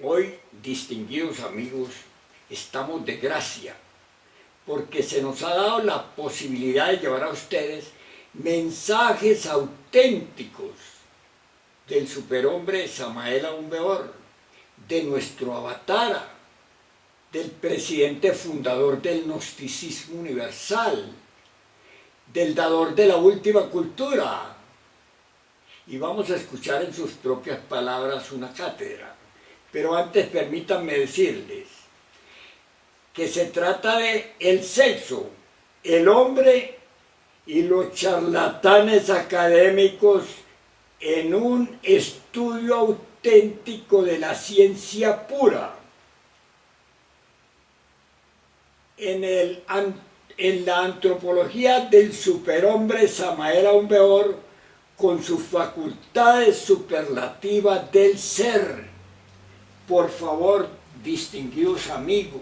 Hoy, distinguidos amigos, estamos de gracia porque se nos ha dado la posibilidad de llevar a ustedes mensajes auténticos del superhombre Samael Aún Weor, de nuestro avatar, del presidente fundador del gnosticismo universal, del dador de la última cultura. Y vamos a escuchar en sus propias palabras una cátedra. Pero antes permítanme decirles que se trata de el sexo, el hombre y los charlatanes académicos en un estudio auténtico de la ciencia pura. En la antropología del superhombre Samael Aún Weor, con sus facultades superlativas del ser. Por favor, distinguidos amigos,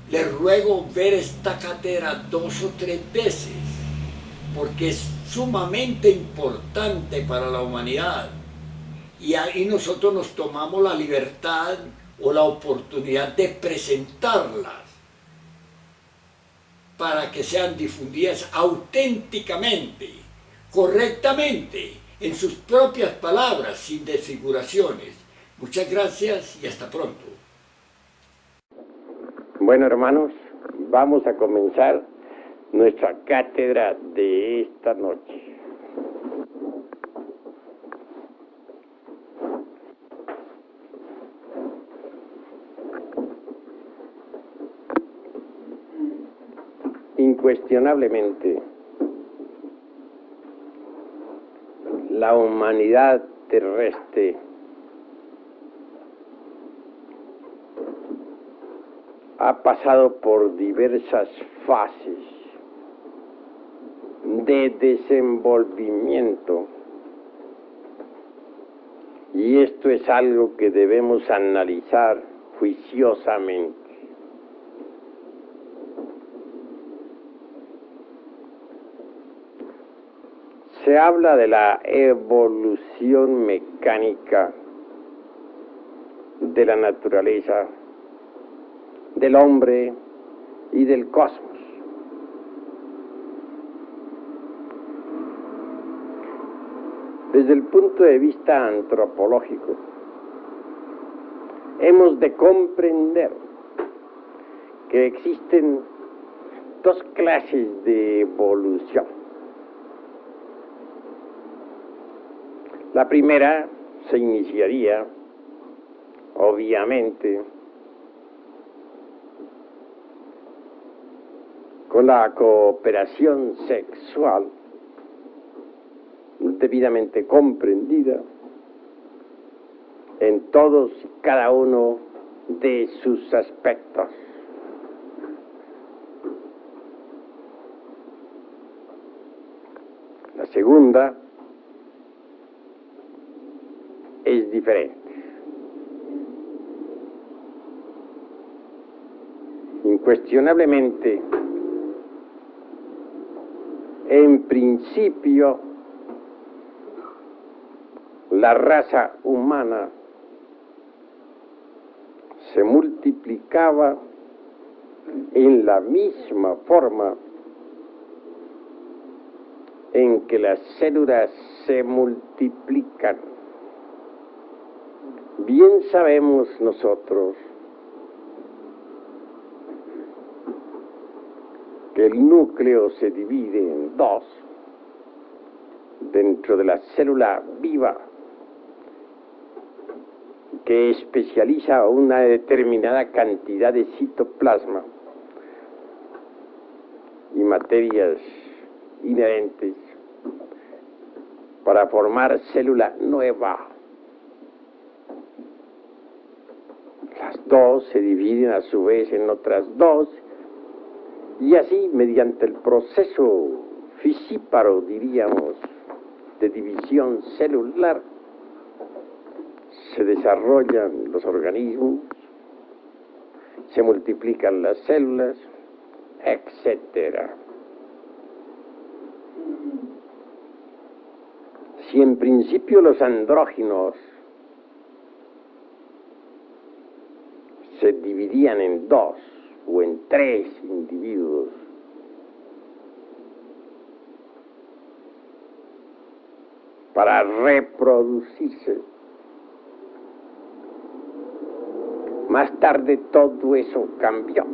les ruego ver esta cátedra 2 o 3 veces, porque es sumamente importante para la humanidad. Y ahí nosotros nos tomamos la libertad o la oportunidad de presentarlas para que sean difundidas auténticamente, correctamente, en sus propias palabras, sin desfiguraciones. Muchas gracias y hasta pronto. Bueno, hermanos, vamos a comenzar nuestra cátedra de esta noche. Incuestionablemente, la humanidad terrestre ha pasado por diversas fases de desenvolvimiento, y esto es algo que debemos analizar juiciosamente. Se habla de la evolución mecánica de la naturaleza, del hombre y del cosmos. Desde el punto de vista antropológico, hemos de comprender que existen dos clases de evolución. La primera se iniciaría, obviamente, con la cooperación sexual debidamente comprendida en todos y cada uno de sus aspectos. La segunda es diferente. Incuestionablemente, en principio, la raza humana se multiplicaba en la misma forma en que las células se multiplican. Bien sabemos nosotros que el núcleo se divide en dos dentro de la célula viva, que especializa una determinada cantidad de citoplasma y materias inherentes para formar célula nueva. Las dos se dividen a su vez en otras dos, y así, mediante el proceso fisíparo, diríamos, de división celular, se desarrollan los organismos, se multiplican las células, etc. Si en principio los andróginos se dividían en 2 o en 3 individuos. Para reproducirse. Más tarde todo eso cambió.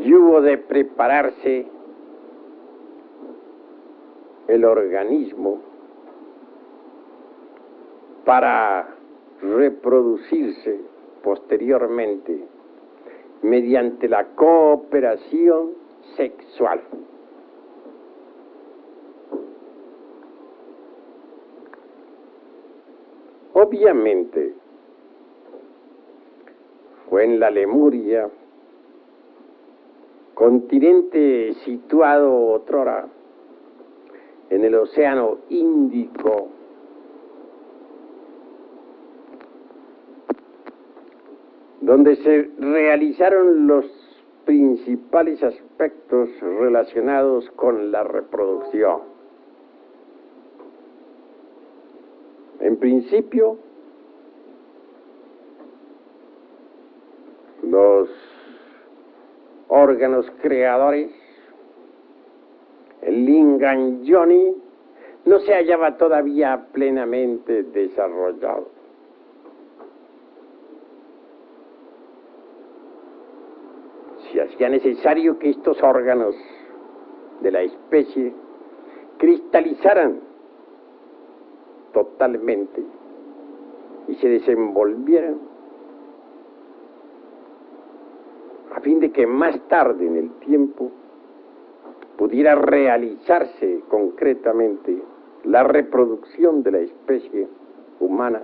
Y hubo de prepararse el organismo para reproducirse posteriormente mediante la cooperación sexual. Obviamente, fue en la Lemuria, continente situado otrora en el Océano Índico, donde se realizaron los principales aspectos relacionados con la reproducción. En principio, los órganos creadores, el lingam yoni, no se hallaba todavía plenamente desarrollado. Se hacía necesario que estos órganos de la especie cristalizaran totalmente y se desenvolvieran a fin de que más tarde en el tiempo pudiera realizarse concretamente la reproducción de la especie humana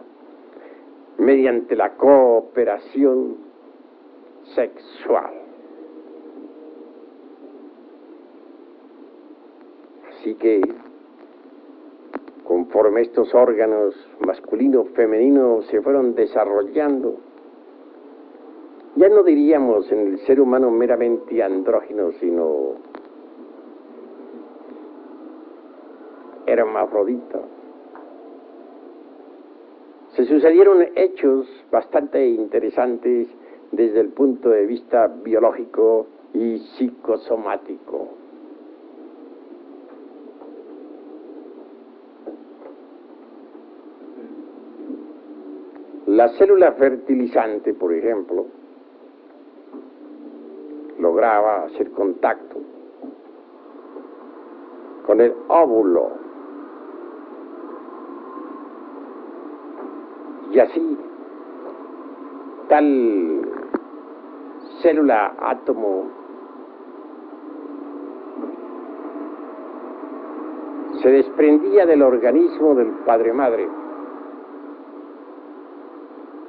mediante la cooperación sexual. Así que, conforme estos órganos masculino, femenino se fueron desarrollando, ya no diríamos en el ser humano meramente andrógino, sino hermafrodita. Se sucedieron hechos bastante interesantes desde el punto de vista biológico y psicosomático. La célula fertilizante, por ejemplo, lograba hacer contacto con el óvulo y así tal célula átomo se desprendía del organismo del padre-madre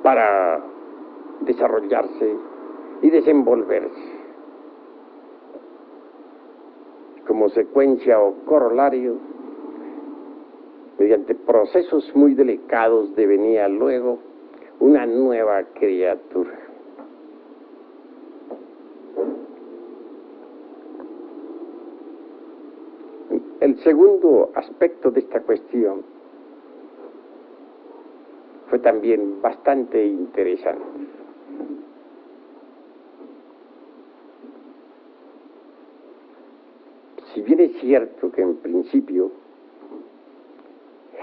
para desarrollarse y desenvolverse. Como secuencia o corolario, mediante procesos muy delicados devenía luego una nueva criatura. El segundo aspecto de esta cuestión fue también bastante interesante. Si bien es cierto que en principio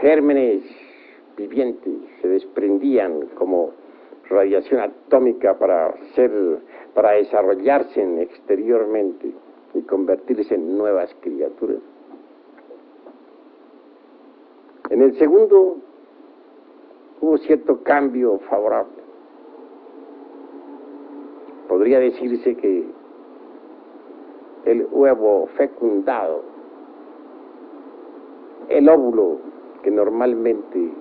gérmenes vivientes se desprendían como radiación atómica para desarrollarse exteriormente y convertirse en nuevas criaturas, en el segundo hubo cierto cambio favorable. Podría decirse que el huevo fecundado, el óvulo que normalmente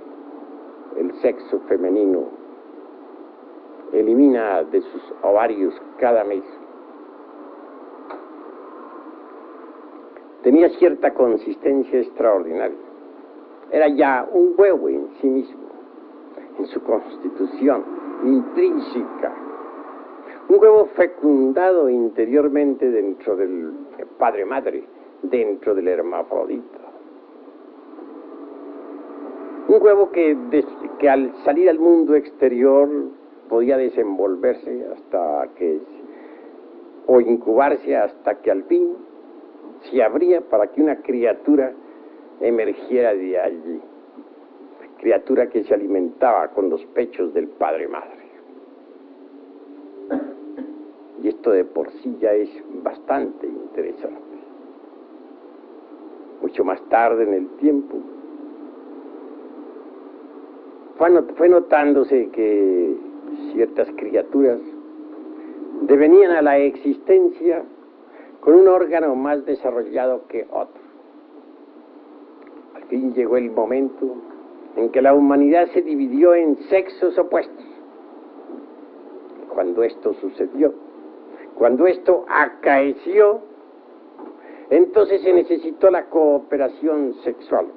el sexo femenino elimina de sus ovarios cada mes, tenía cierta consistencia extraordinaria. Era ya un huevo en sí mismo, en su constitución intrínseca. Un huevo fecundado interiormente dentro del padre-madre, dentro del hermafrodita. Un huevo que al salir al mundo exterior podía desenvolverse o incubarse hasta que al fin se abría para que una criatura emergiera de allí, criatura que se alimentaba con los pechos del padre madre. Y esto de por sí ya es bastante interesante. Mucho más tarde en el tiempo fue notándose que ciertas criaturas devenían a la existencia con un órgano más desarrollado que otro. Al fin llegó el momento en que la humanidad se dividió en sexos opuestos. Cuando esto sucedió, cuando esto acaeció, entonces se necesitó la cooperación sexual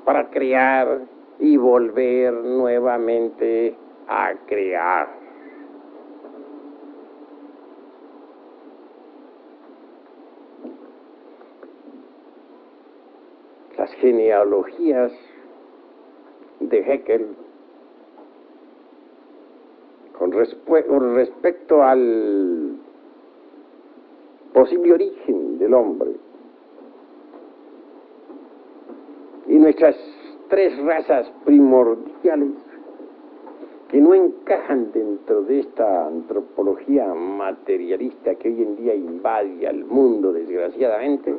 para crear y volver nuevamente a crear. Las genealogías de Haeckel con respecto al posible origen del hombre y nuestras tres razas primordiales que no encajan dentro de esta antropología materialista que hoy en día invade al mundo, desgraciadamente,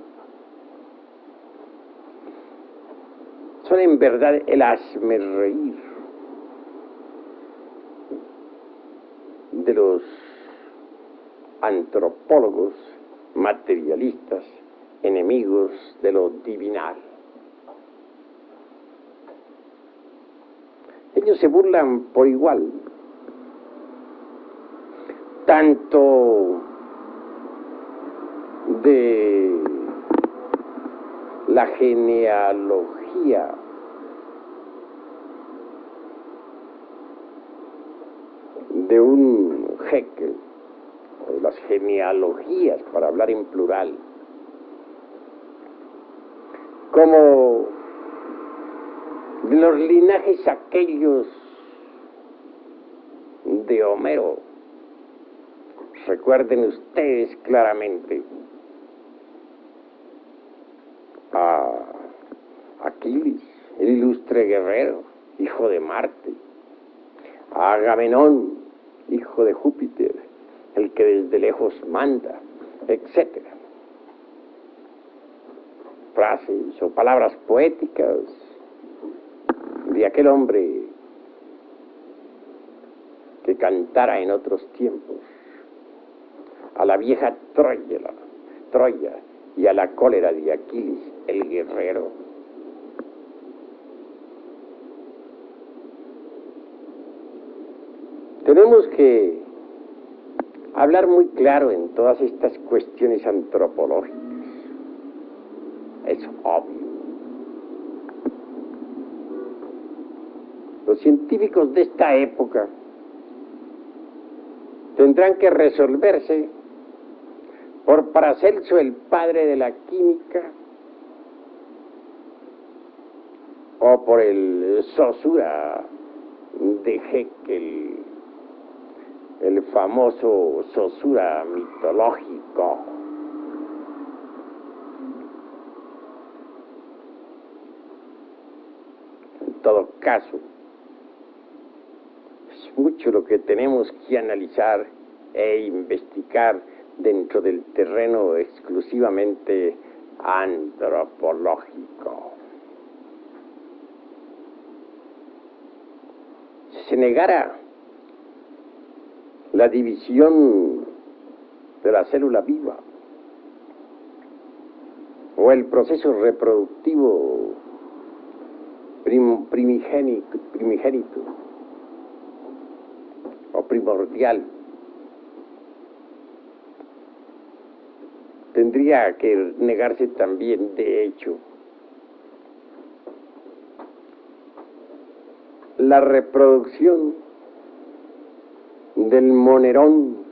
son en verdad el hazmerreír de los antropólogos materialistas, enemigos de lo divinal. Ellos se burlan por igual, tanto de la genealogía de un Haeckel, o de las genealogías, para hablar en plural, como de los linajes aquellos de Homero. Recuerden ustedes claramente a Aquiles, el ilustre guerrero, hijo de Marte, a Agamenón, hijo de Júpiter, el que desde lejos manda, etc. Frases o palabras poéticas de aquel hombre que cantara en otros tiempos a la vieja Troya y a la cólera de Aquiles, el guerrero. Tenemos que hablar muy claro en todas estas cuestiones antropológicas. Es obvio. Los científicos de esta época tendrán que resolverse por Paracelso, el padre de la química, o por el Saussure de Haeckel, el famoso Saussure mitológico. En todo caso, es mucho lo que tenemos que analizar e investigar dentro del terreno exclusivamente antropológico. Si se negara la división de la célula viva o el proceso reproductivo primigénito o primordial, tendría que negarse también, de hecho, la reproducción del monerón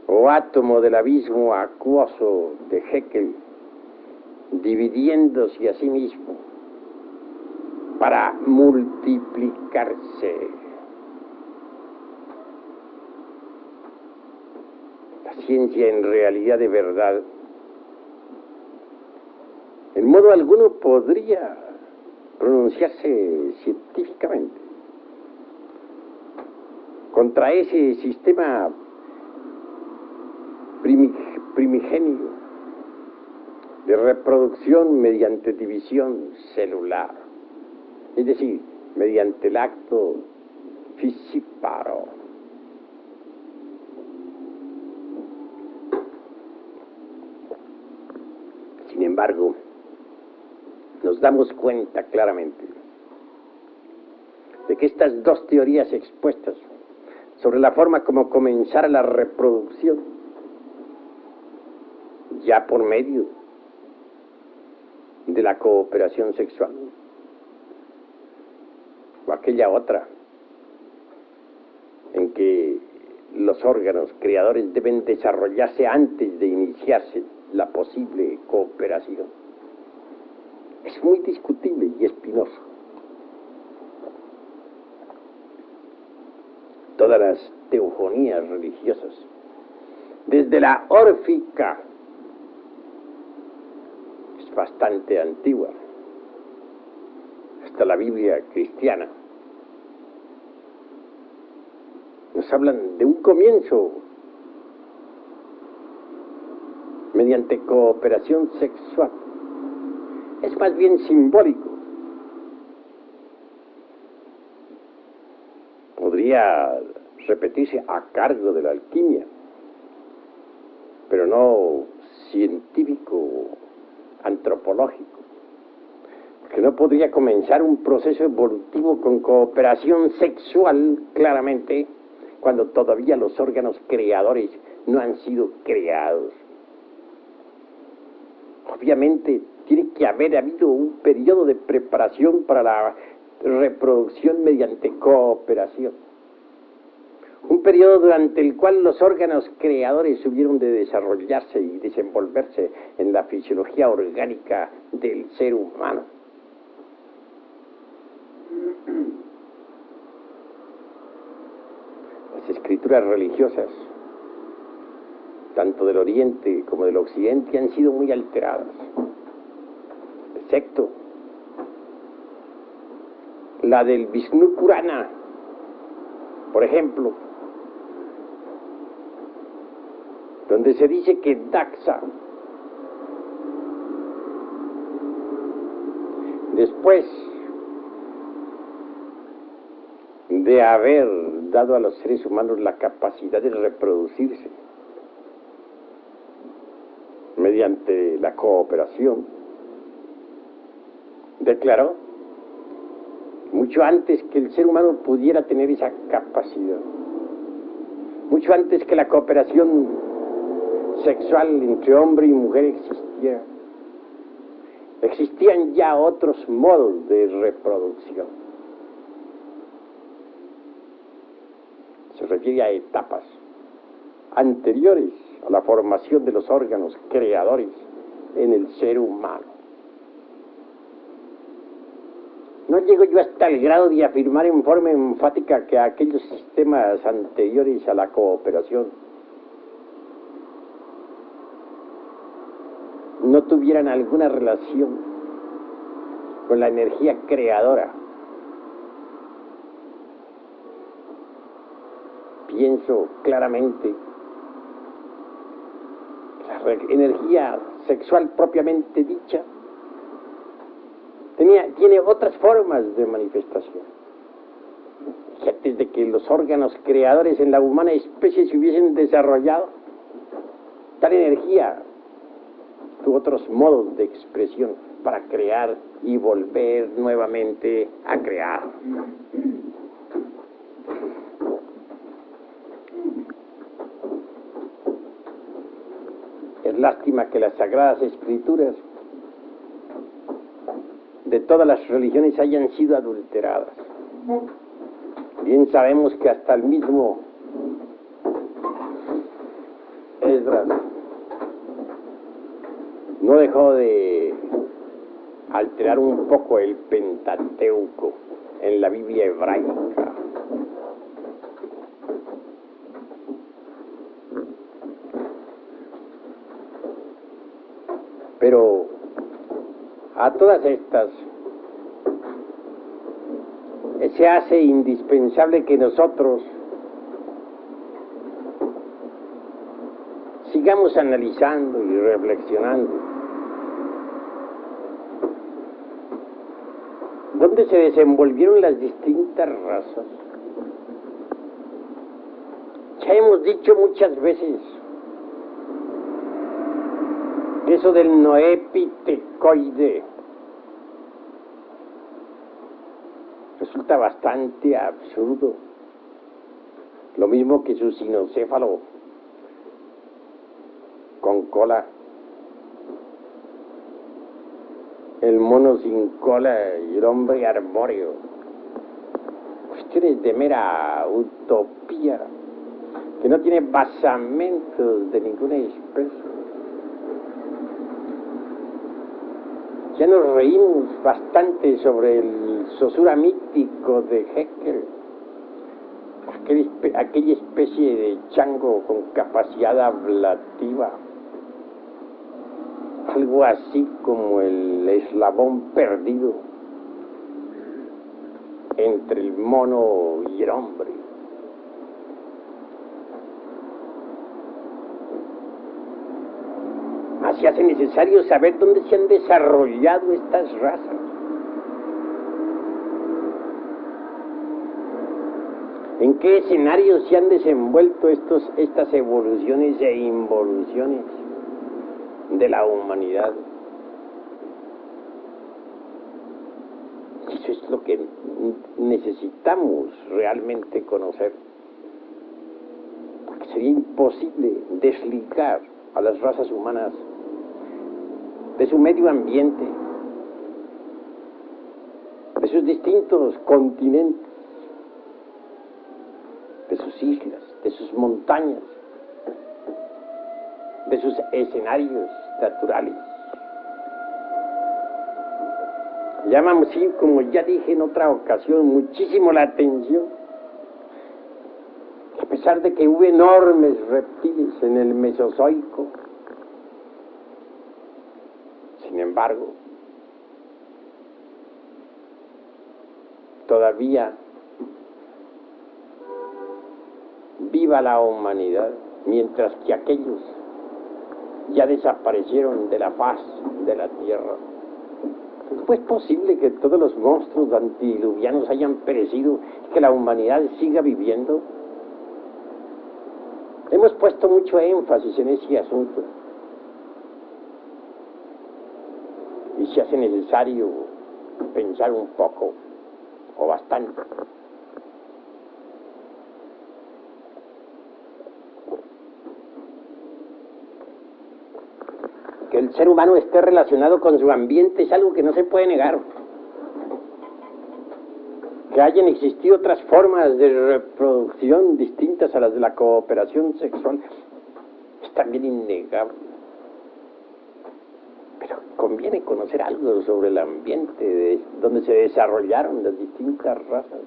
o átomo del abismo acuoso de Haeckel, dividiéndose a sí mismo para multiplicarse. La ciencia en realidad de verdad, en modo alguno podría pronunciarse científicamente contra ese sistema primigenio de reproducción mediante división celular, es decir, mediante el acto fisíparo. Sin embargo, nos damos cuenta claramente de que estas dos teorías expuestas sobre la forma como comenzara la reproducción, ya por medio de la cooperación sexual, o aquella otra, en que los órganos creadores deben desarrollarse antes de iniciarse la posible cooperación, es muy discutible y espinoso. Todas las teogonías religiosas, desde la órfica, es bastante antigua, hasta la Biblia cristiana, nos hablan de un comienzo mediante cooperación sexual. Es más bien simbólico. Podría repetirse a cargo de la alquimia, pero no científico, antropológico, porque no podría comenzar un proceso evolutivo con cooperación sexual, claramente, cuando todavía los órganos creadores no han sido creados. Obviamente tiene que haber habido un periodo de preparación para la reproducción mediante cooperación. Un periodo durante el cual los órganos creadores hubieron de desarrollarse y desenvolverse en la fisiología orgánica del ser humano. Las escrituras religiosas, tanto del Oriente como del Occidente, han sido muy alteradas, excepto la del Vishnu Purana, por ejemplo, donde se dice que Daksha, después de haber dado a los seres humanos la capacidad de reproducirse mediante la cooperación, declaró, mucho antes que el ser humano pudiera tener esa capacidad, mucho antes que la cooperación sexual entre hombre y mujer existiera, existían ya otros modos de reproducción. Se refiere a etapas anteriores a la formación de los órganos creadores en el ser humano. No llego yo hasta el grado de afirmar en forma enfática que aquellos sistemas anteriores a la cooperación no tuvieran alguna relación con la energía creadora. Pienso claramente que la energía sexual propiamente dicha tiene otras formas de manifestación. Y antes de que los órganos creadores en la humana especie se hubiesen desarrollado, tal energía tuvo otros modos de expresión para crear y volver nuevamente a crear. Es lástima que las Sagradas Escrituras de todas las religiones hayan sido adulteradas. Bien sabemos que hasta el mismo Esdras no dejó de alterar un poco el Pentateuco en la Biblia hebraica. Pero a todas estas se hace indispensable que nosotros sigamos analizando y reflexionando. ¿Dónde se desenvolvieron las distintas razas? Ya hemos dicho muchas veces eso del noepitecoide resulta bastante absurdo. Lo mismo que su sinocéfalo con cola, el mono sin cola y el hombre arbóreo. Cuestiones de mera utopía que no tiene basamentos de ninguna especie. Ya nos reímos bastante sobre el Saussure mítico de Haeckel, aquella especie de chango con capacidad ablativa, algo así como el eslabón perdido entre el mono y el hombre. Así hace necesario saber dónde se han desarrollado estas razas. ¿En qué escenarios se han desenvuelto estas evoluciones e involuciones de la humanidad? Eso es lo que necesitamos realmente conocer, porque sería imposible desligar a las razas humanas de su medio ambiente, de sus distintos continentes, de sus islas, de sus montañas, de sus escenarios naturales. Llama, sí, como ya dije en otra ocasión, muchísimo la atención, a pesar de que hubo enormes reptiles en el Mesozoico, sin embargo, todavía viva la humanidad, mientras que aquellos ya desaparecieron de la faz de la Tierra. ¿Cómo es posible que todos los monstruos antidiluvianos hayan perecido y que la humanidad siga viviendo? Hemos puesto mucho énfasis en ese asunto y se hace necesario pensar un poco o bastante. Que el ser humano esté relacionado con su ambiente es algo que no se puede negar. Que hayan existido otras formas de reproducción distintas a las de la cooperación sexual es también innegable. Pero conviene conocer algo sobre el ambiente donde se desarrollaron las distintas razas.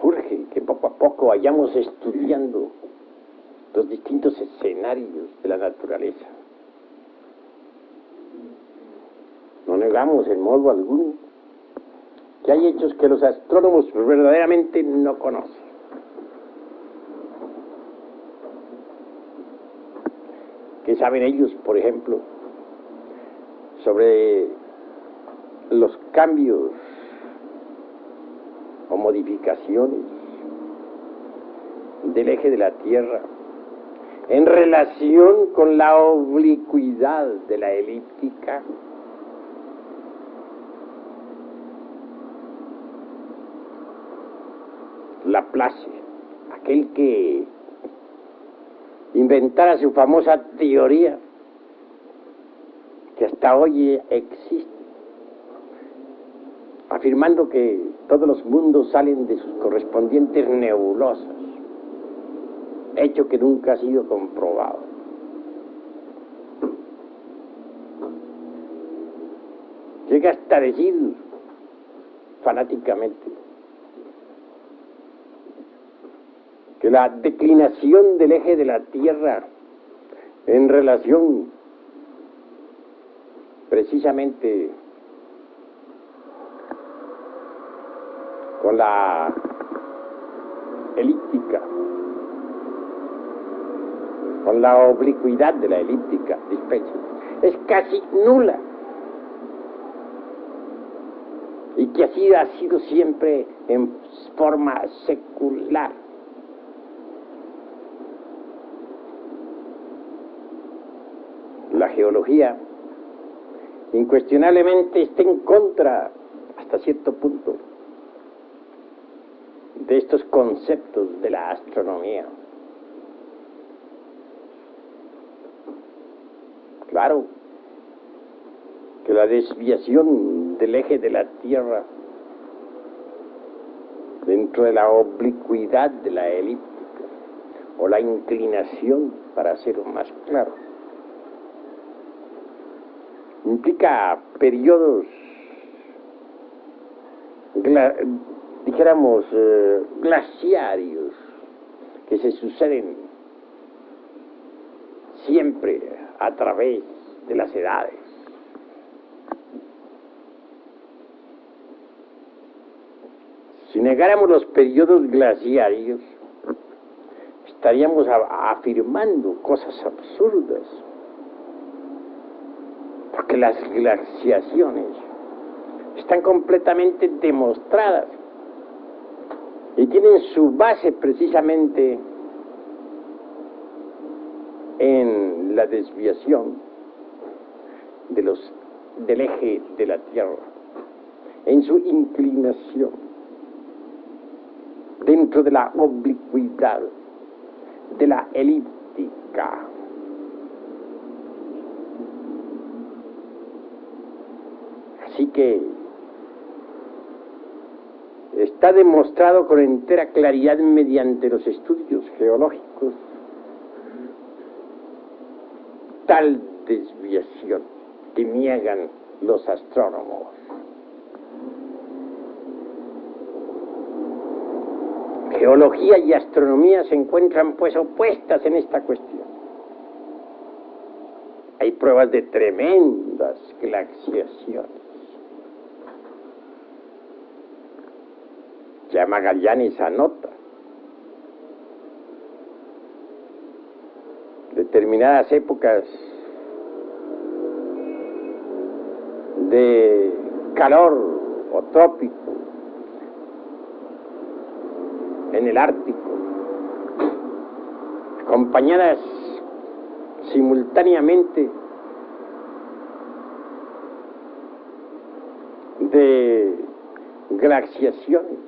Urge que poco a poco vayamos estudiando los distintos escenarios de la naturaleza. No negamos en modo alguno que hay hechos que los astrónomos verdaderamente no conocen. ¿Qué saben ellos, por ejemplo, sobre los cambios o modificaciones del eje de la Tierra en relación con la oblicuidad de la elíptica? Laplace, aquel que inventara su famosa teoría, que hasta hoy existe, afirmando que todos los mundos salen de sus correspondientes nebulosas, hecho que nunca ha sido comprobado. llega hasta decir fanáticamente que la declinación del eje de la Tierra en relación precisamente con la elíptica, con la oblicuidad de la elíptica dispersa, es casi nula, y que así ha sido siempre en forma secular. La geología incuestionablemente está en contra, hasta cierto punto, de estos conceptos de la astronomía. Claro que la desviación del eje de la Tierra dentro de la oblicuidad de la elíptica, o la inclinación, para ser más claro, implica periodos, dijéramos, glaciarios, que se suceden siempre a través de las edades. Si negáramos los periodos glaciarios, estaríamos afirmando cosas absurdas, porque las glaciaciones están completamente demostradas y tienen su base precisamente en la desviación del eje de la Tierra, en su inclinación dentro de la oblicuidad de la elíptica. Así que está demostrado con entera claridad mediante los estudios geológicos tal desviación que niegan los astrónomos. Geología y astronomía se encuentran pues opuestas en esta cuestión. Hay pruebas de tremendas glaciaciones. Ya Magallanes anota determinadas épocas de calor o trópico en el Ártico, acompañadas simultáneamente de glaciaciones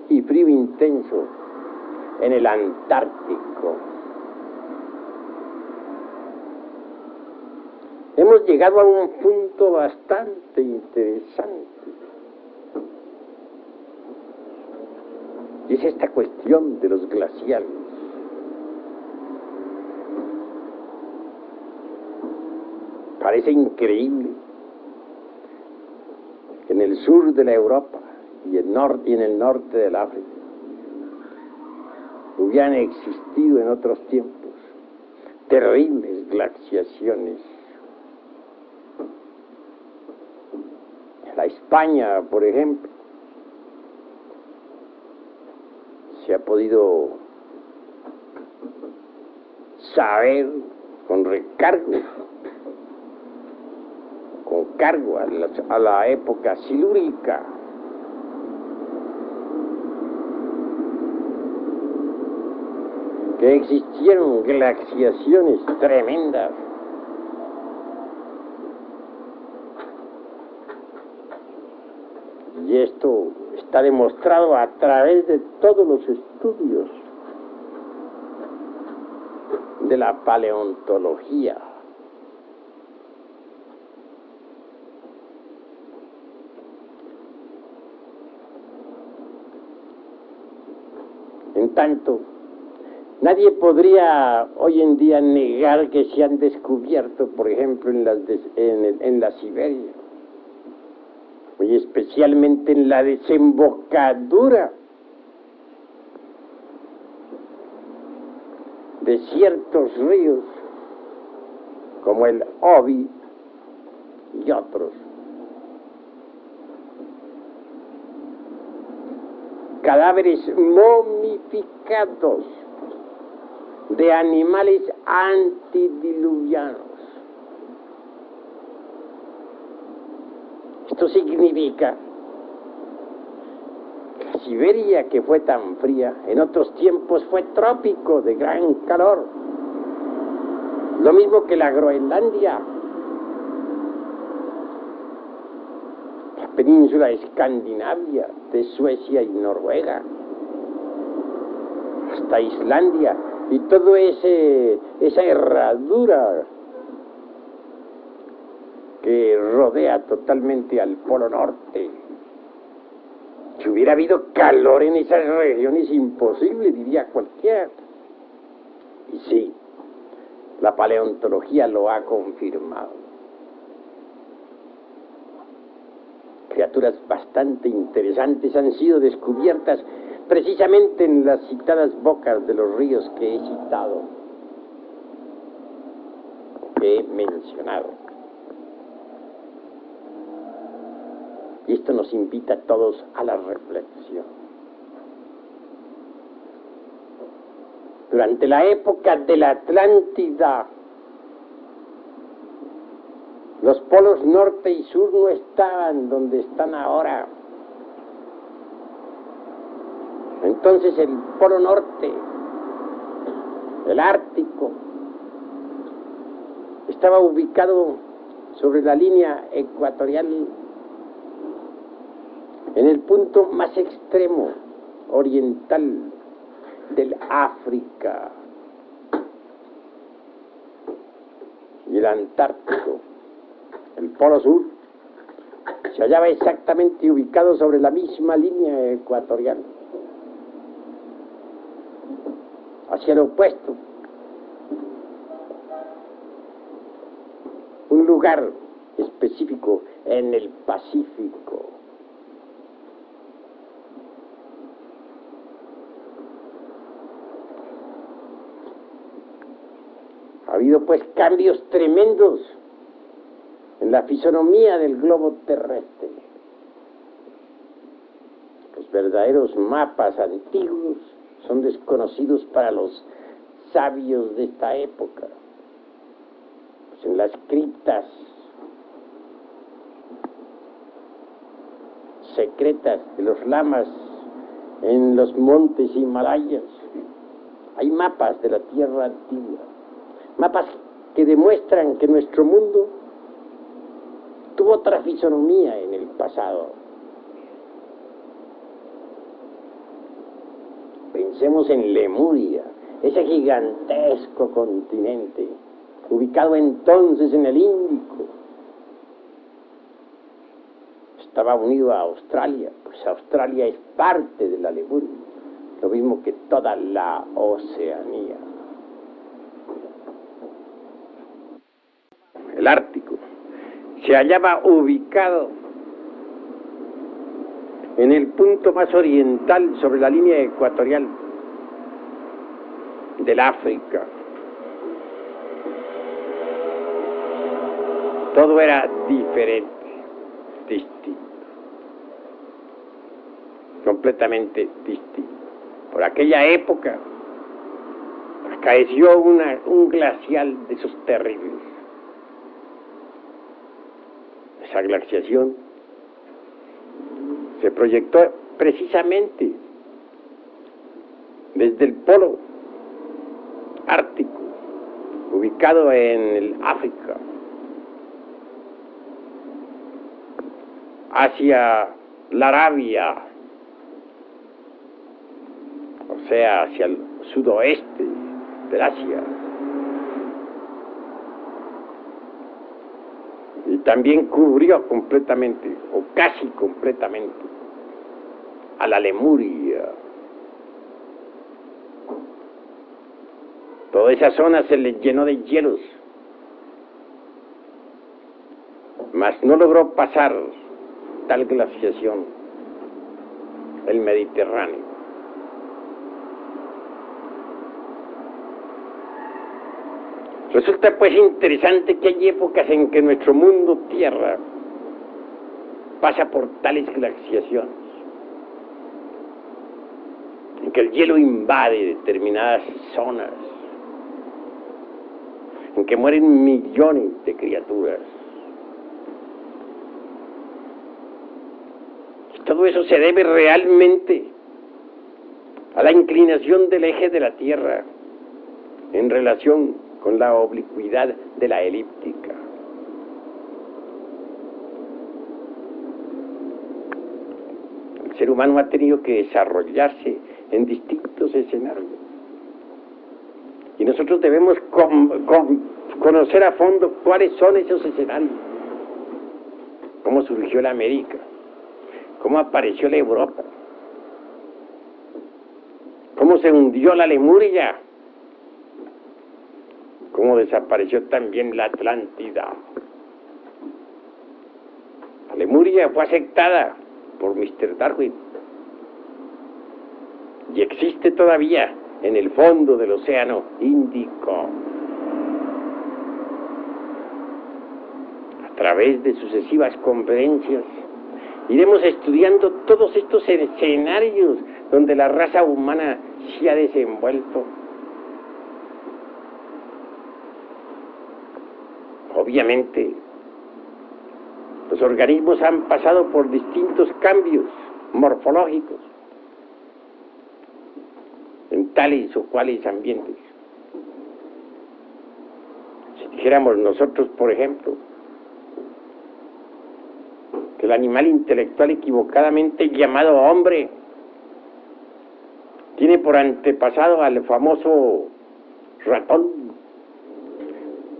y frío intenso en el Antártico. Hemos llegado a un punto bastante interesante, y es esta cuestión de los glaciales. Parece increíble que en el sur de la Europa y en el norte del África hubieran existido en otros tiempos terribles glaciaciones. La España, por ejemplo, se ha podido saber con cargo a la época silúrica, que existieron glaciaciones tremendas. Y esto está demostrado a través de todos los estudios de la paleontología. En tanto, nadie podría hoy en día negar que se han descubierto, por ejemplo, en la Siberia, y especialmente en la desembocadura de ciertos ríos, como el Obi y otros. Cadáveres momificados de animales antediluvianos. Esto significa que la Siberia, que fue tan fría, en otros tiempos fue trópico de gran calor. Lo mismo que la Groenlandia, la península escandinavia de Suecia y Noruega, hasta Islandia, y todo esa herradura que rodea totalmente al Polo Norte. Si hubiera habido calor en esas regiones, imposible, diría cualquiera. Y sí, la paleontología lo ha confirmado. Criaturas bastante interesantes han sido descubiertas precisamente en las citadas bocas de los ríos que he citado, que he mencionado. Y esto nos invita a todos a la reflexión. Durante la época de la Atlántida, los polos norte y sur no estaban donde están ahora. Entonces el polo norte, el Ártico, estaba ubicado sobre la línea ecuatorial, en el punto más extremo oriental del África, y el Antártico, el Polo Sur, se hallaba exactamente ubicado sobre la misma línea ecuatorial, hacia el opuesto, un lugar específico en el Pacífico. Ha habido pues cambios tremendos en la fisonomía del globo terrestre. Los verdaderos mapas antiguos son desconocidos para los sabios de esta época. Pues en las criptas secretas de los lamas en los montes Himalayas hay mapas de la tierra antigua. Mapas que demuestran que nuestro mundo tuvo otra fisonomía en el pasado. Pensemos en Lemuria, ese gigantesco continente, ubicado entonces en el Índico. Estaba unido a Australia, pues Australia es parte de la Lemuria, lo mismo que toda la Oceanía. El Ártico se hallaba ubicado en el punto más oriental sobre la línea ecuatorial del África. Todo era diferente, distinto, completamente distinto. Por aquella época acaeció un glacial de esos terribles. Esa glaciación se proyectó precisamente desde el polo ártico, ubicado en el África, hacia la Arabia, o sea, hacia el sudoeste del Asia. Y también cubrió completamente, o casi completamente, a la Lemuria. Toda esa zona se le llenó de hielos, mas no logró pasar tal glaciación, el Mediterráneo. Resulta pues interesante que hay épocas en que nuestro mundo tierra pasa por tales glaciaciones, en que el hielo invade determinadas zonas, en que mueren millones de criaturas. Y todo eso se debe realmente a la inclinación del eje de la Tierra en relación con la oblicuidad de la elíptica. El ser humano ha tenido que desarrollarse en distintos escenarios. Y nosotros debemos conocer a fondo cuáles son esos escenarios. Cómo surgió la América, cómo apareció la Europa, cómo se hundió la Lemuria, cómo desapareció también la Atlántida. La Lemuria fue aceptada por Mr. Darwin y existe todavía en el fondo del Océano Índico. A través de sucesivas conferencias iremos estudiando todos estos escenarios donde la raza humana se ha desenvuelto. Obviamente, los organismos han pasado por distintos cambios morfológicos en tales o cuales ambientes. Si dijéramos nosotros, por ejemplo, que el animal intelectual equivocadamente llamado hombre tiene por antepasado al famoso ratón,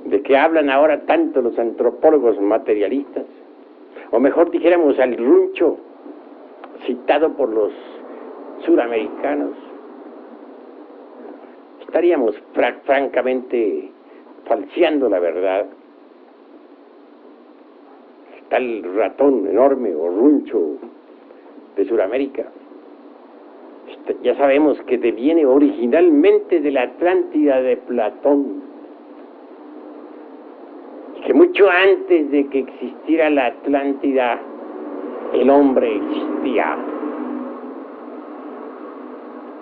de que hablan ahora tanto los antropólogos materialistas, o mejor dijéramos al runcho citado por los suramericanos, estaríamos francamente falseando la verdad. Está el ratón enorme o runcho de Suramérica. Ya sabemos que deviene originalmente de la Atlántida de Platón, que mucho antes de que existiera la Atlántida, el hombre existía.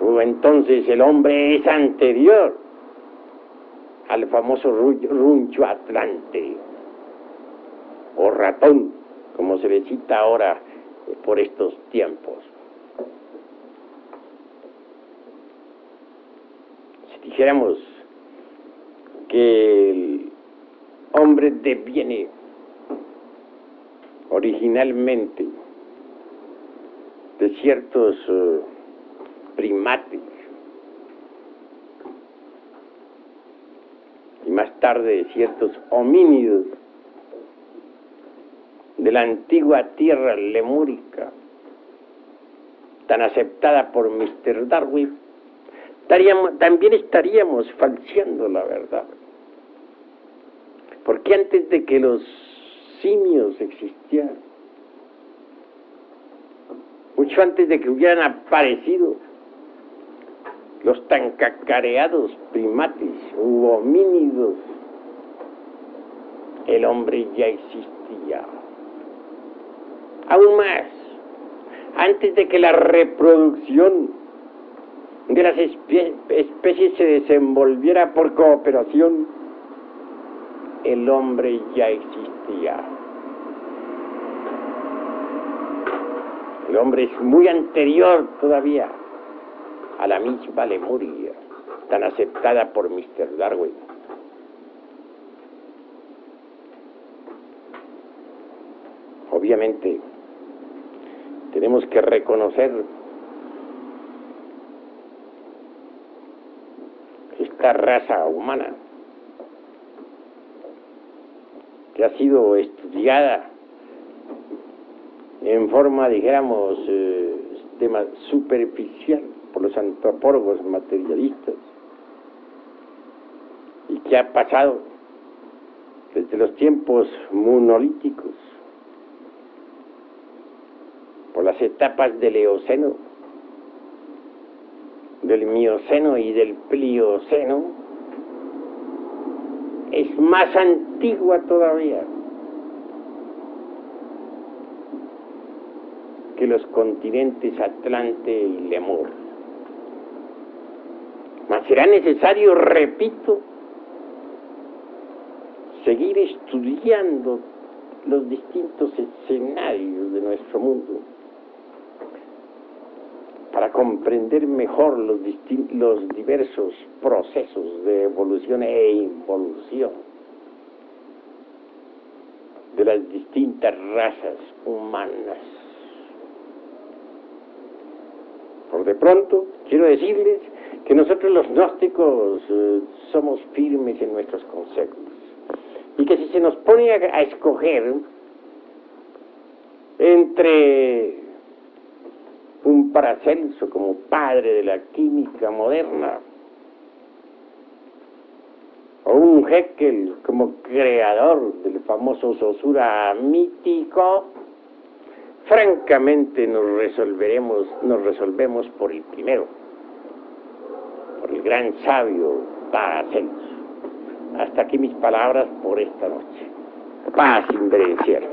O entonces el hombre es anterior al famoso runcho atlante, o ratón, como se le cita ahora por estos tiempos. Si dijéramos que el hombre deviene originalmente de ciertos primates y más tarde de ciertos homínidos de la antigua tierra lemúrica, tan aceptada por Mr. Darwin, también estaríamos falseando la verdad. Porque antes de que los simios existieran, mucho antes de que hubieran aparecido los tan cacareados primates u homínidos, el hombre ya existía. Aún más, antes de que la reproducción de las especies se desenvolviera por cooperación, el hombre ya existía. El hombre es muy anterior todavía a la misma Lemuria, tan aceptada por Mr. Darwin. Obviamente, tenemos que reconocer esta raza humana que ha sido estudiada en forma, dijéramos, superficial por los antropólogos materialistas y que ha pasado desde los tiempos monolíticos por las etapas del Eoceno, del Mioceno y del Plioceno, es más antigua todavía que los continentes Atlante y Lemur. Mas será necesario, repito, seguir estudiando los distintos escenarios de nuestro mundo para comprender mejor los diversos procesos de evolución e involución de las distintas razas humanas. Por de pronto, quiero decirles que nosotros los gnósticos somos firmes en nuestros conceptos y que si se nos pone a escoger entre un Paracelso como padre de la química moderna o un Haeckel como creador del famoso Saussure mítico, francamente nos resolvemos por el primero, por el gran sabio Paracelso. Hasta aquí mis palabras por esta noche. Paz inverencial.